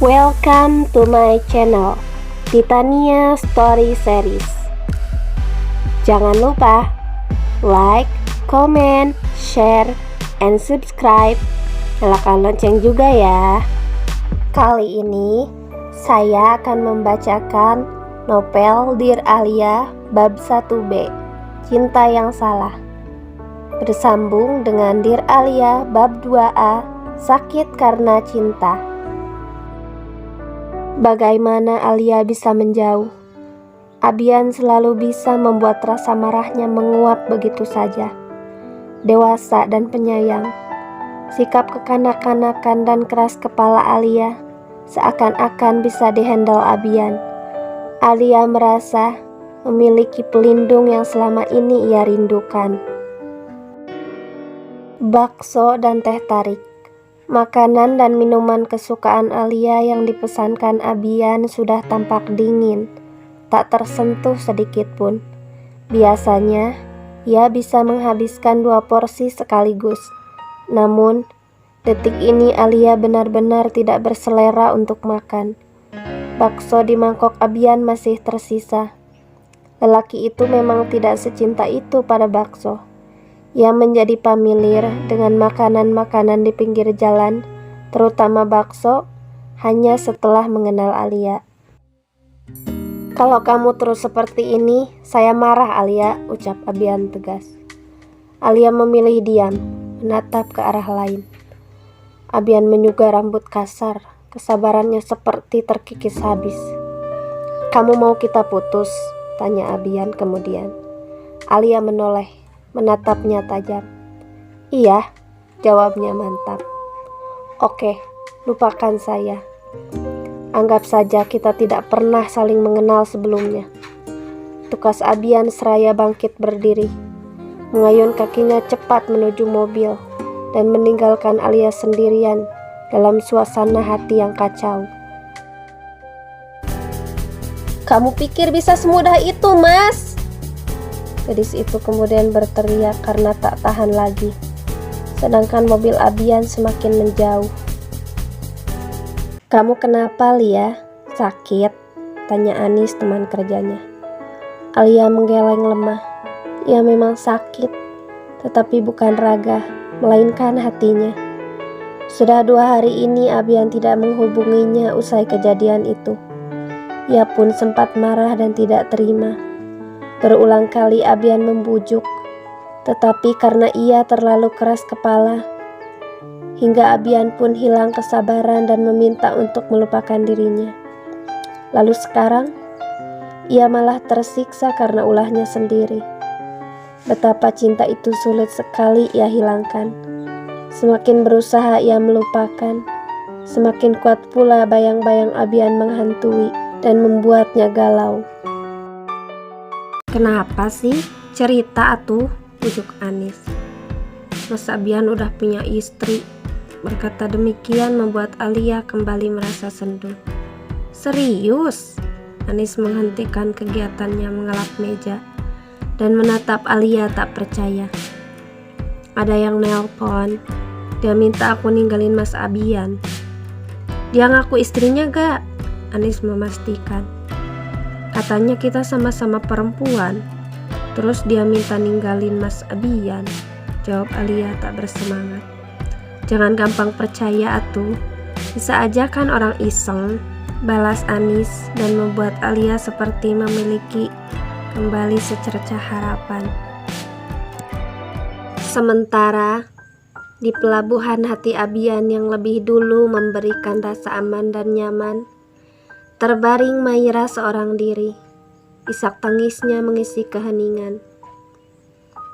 Welcome to my channel, Titania Story Series. Jangan lupa like, comment, share, and subscribe. Nyalakan lonceng juga ya. Kali ini saya akan membacakan novel Dear Alia bab 1B, Cinta yang Salah. Bersambung dengan Dear Alia bab 2A, Sakit karena Cinta. Bagaimana Alia bisa menjauh? Abian selalu bisa membuat rasa marahnya menguap begitu saja. Dewasa dan penyayang, sikap kekanak-kanakan dan keras kepala Alia seakan-akan bisa dihandle Abian. Alia merasa memiliki pelindung yang selama ini ia rindukan. Bakso dan teh tarik. Makanan dan minuman kesukaan Alia yang dipesankan Abian sudah tampak dingin, tak tersentuh sedikit pun. Biasanya, ia bisa menghabiskan 2 porsi sekaligus. Namun, detik ini Alia benar-benar tidak berselera untuk makan. Bakso di mangkok Abian masih tersisa. Lelaki itu memang tidak secinta itu pada bakso. Ia menjadi familiar dengan makanan-makanan di pinggir jalan, terutama bakso, hanya setelah mengenal Alia. "Kalau kamu terus seperti ini, saya marah, Alia," ucap Abian tegas. Alia memilih diam, menatap ke arah lain. Abian menyuga rambut kasar, kesabarannya seperti terkikis habis. "Kamu mau kita putus?" tanya Abian kemudian. Alia menoleh, menatapnya tajam. "Iya," jawabnya mantap. "Oke, lupakan saya. Anggap saja kita tidak pernah saling mengenal sebelumnya." Tukas Abian seraya bangkit berdiri, mengayun kakinya cepat menuju mobil, dan meninggalkan Alia sendirian dalam suasana hati yang kacau. "Kamu pikir bisa semudah itu, Mas?" Gadis itu kemudian berteriak karena tak tahan lagi, sedangkan mobil Abian semakin menjauh. "Kamu kenapa, Lia? Sakit?" tanya Anis, teman kerjanya. Alia menggeleng lemah. Ia memang sakit, tetapi bukan raga, melainkan hatinya. Sudah 2 hari ini Abian tidak menghubunginya usai kejadian itu. Ia pun sempat marah dan tidak terima. Berulang kali Abian membujuk, tetapi karena ia terlalu keras kepala, hingga Abian pun hilang kesabaran dan meminta untuk melupakan dirinya. Lalu sekarang, ia malah tersiksa karena ulahnya sendiri. Betapa cinta itu sulit sekali ia hilangkan. Semakin berusaha ia melupakan, semakin kuat pula bayang-bayang Abian menghantui dan membuatnya galau. "Kenapa sih? Cerita atuh," ujuk Anis. "Mas Abian udah punya istri." Berkata demikian membuat Alia kembali merasa sendu. "Serius?" Anis menghentikan kegiatannya mengelap meja dan menatap Alia tak percaya. "Ada yang nelpon. Dia minta aku ninggalin Mas Abian." "Dia ngaku istrinya gak?" Anis memastikan. "Katanya kita sama-sama perempuan. Terus dia minta ninggalin Mas Abian," jawab Alia tak bersemangat. "Jangan gampang percaya atuh. Bisa aja kan orang iseng," balas Anis dan membuat Alia seperti memiliki kembali secercah harapan. Sementara di pelabuhan hati Abian yang lebih dulu memberikan rasa aman dan nyaman, terbaring Maira seorang diri. Isak tangisnya mengisi keheningan.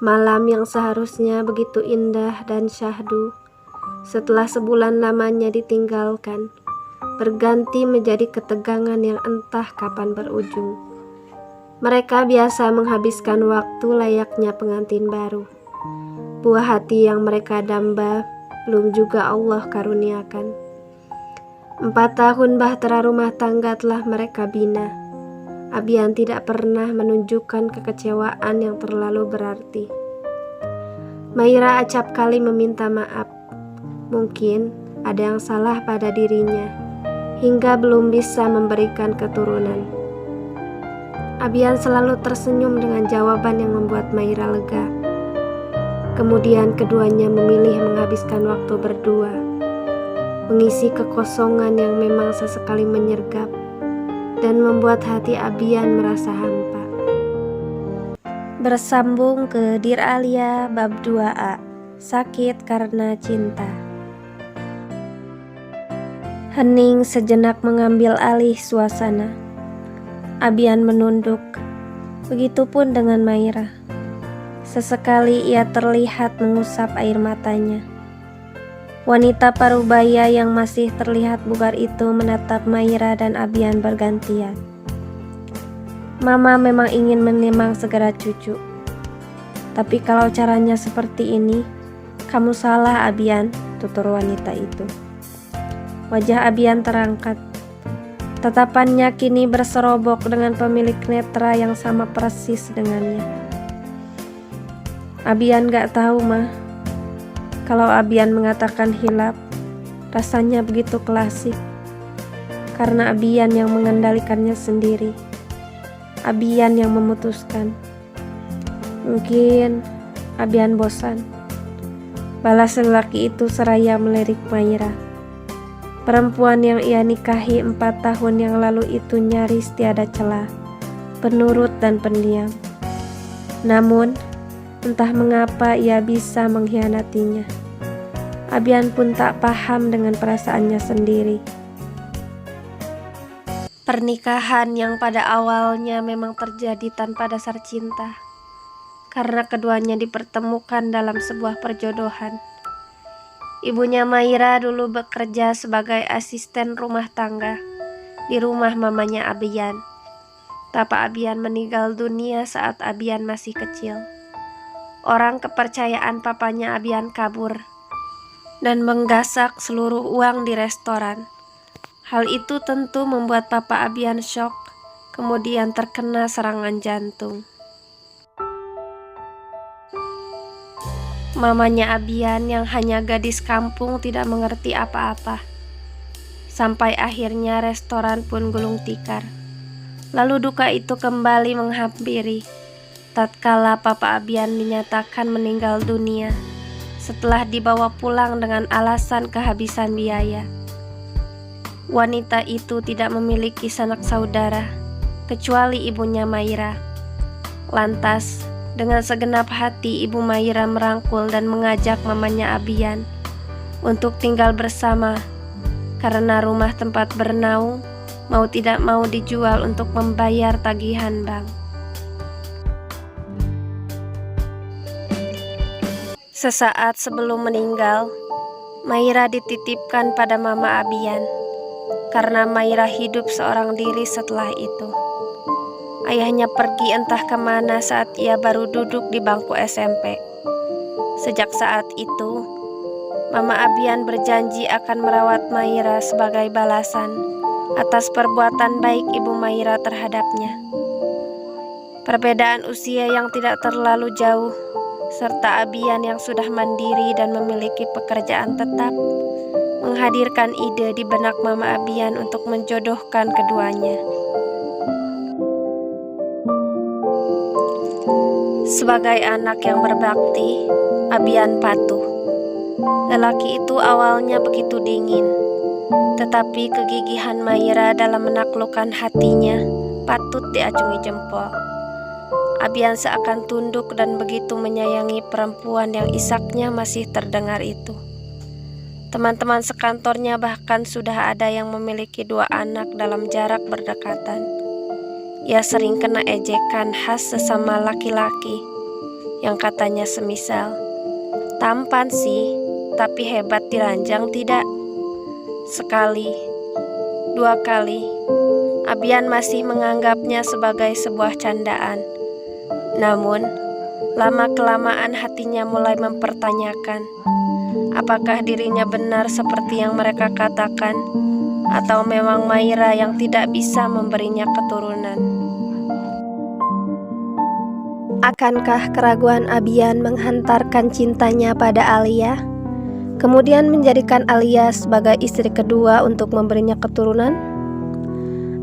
Malam yang seharusnya begitu indah dan syahdu, setelah sebulan lamanya ditinggalkan, berganti menjadi ketegangan yang entah kapan berujung. Mereka biasa menghabiskan waktu layaknya pengantin baru. Buah hati yang mereka damba belum juga Allah karuniakan. 4 tahun bahtera rumah tangga telah mereka bina. Abian tidak pernah menunjukkan kekecewaan yang terlalu berarti. Maira acap kali meminta maaf. Mungkin ada yang salah pada dirinya. hingga belum bisa memberikan keturunan. Abian selalu tersenyum dengan jawaban yang membuat Maira lega. Kemudian keduanya memilih menghabiskan waktu berdua, mengisi kekosongan yang memang sesekali menyergap dan membuat hati Abian merasa hampa. Bersambung ke Dear Alia bab 2a, Sakit Karena Cinta. Hening sejenak mengambil alih suasana. Abian menunduk, begitupun dengan Maira. Sesekali ia terlihat mengusap air matanya. Wanita parubaya yang masih terlihat bugar itu menatap Maira dan Abian bergantian. Mama memang ingin menimang segera cucu. Tapi kalau caranya seperti ini, kamu salah Abian, tutur wanita itu. Wajah Abian terangkat. Tatapannya kini berserobok dengan pemilik netra yang sama persis dengannya. Abian gak tahu mah. Kalau Abian mengatakan hilap, rasanya begitu klasik. Karena Abian yang mengendalikannya sendiri. Abian yang memutuskan. Mungkin Abian bosan. Balas lelaki itu seraya melirik Maira. Perempuan yang ia nikahi 4 tahun yang lalu itu nyaris tiada celah, penurut dan pendiam. Namun, entah mengapa ia bisa mengkhianatinya. Abian pun tak paham dengan perasaannya sendiri. Pernikahan yang pada awalnya memang terjadi tanpa dasar cinta, karena keduanya dipertemukan dalam sebuah perjodohan. Ibunya Maira dulu bekerja sebagai asisten rumah tangga di rumah mamanya Abian. Tapi Abian meninggal dunia saat Abian masih kecil. Orang kepercayaan papanya Abian kabur dan menggasak seluruh uang di restoran. Hal itu tentu membuat papa Abian shock, kemudian terkena serangan jantung. Mamanya Abian yang hanya gadis kampung tidak mengerti apa-apa. Sampai akhirnya restoran pun gulung tikar. Lalu duka itu kembali menghampiri tatkala papa Abian dinyatakan meninggal dunia setelah dibawa pulang dengan alasan kehabisan biaya. Wanita itu tidak memiliki sanak saudara kecuali ibunya Maira. Lantas, dengan segenap hati ibu Maira merangkul dan mengajak mamanya Abian untuk tinggal bersama karena rumah tempat bernaung mau tidak mau dijual untuk membayar tagihan bank. Sesaat sebelum meninggal, Maira dititipkan pada mama Abian karena Maira hidup seorang diri setelah itu. Ayahnya pergi entah kemana saat ia baru duduk di bangku SMP. Sejak saat itu, Mama Abian berjanji akan merawat Maira sebagai balasan atas perbuatan baik ibu Maira terhadapnya. Perbedaan usia yang tidak terlalu jauh, serta Abian yang sudah mandiri dan memiliki pekerjaan tetap, menghadirkan ide di benak Mama Abian untuk menjodohkan keduanya. Sebagai anak yang berbakti, Abian patuh. Lelaki itu awalnya begitu dingin, tetapi kegigihan Maira dalam menaklukkan hatinya patut diacungi jempol. Abian seakan tunduk dan begitu menyayangi perempuan yang isaknya masih terdengar itu. Teman-teman sekantornya bahkan sudah ada yang memiliki 2 anak dalam jarak berdekatan. Ia sering kena ejekan khas sesama laki-laki yang katanya semisal, tampan sih, tapi hebat diranjang tidak? Sekali, 2 kali, Abian masih menganggapnya sebagai sebuah candaan. Namun, lama-kelamaan hatinya mulai mempertanyakan, apakah dirinya benar seperti yang mereka katakan, atau memang Maira yang tidak bisa memberinya keturunan. Akankah keraguan Abian menghantarkan cintanya pada Alia? kemudian menjadikan Alia sebagai istri kedua untuk memberinya keturunan?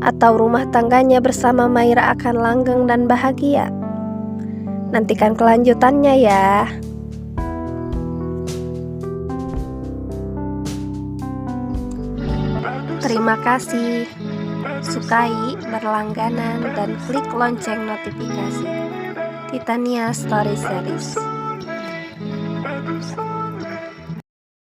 Atau rumah tangganya bersama Maira akan langgeng dan bahagia? Nantikan kelanjutannya ya. Terima kasih. Sukai, berlangganan, dan klik lonceng notifikasi. Titania Story Series.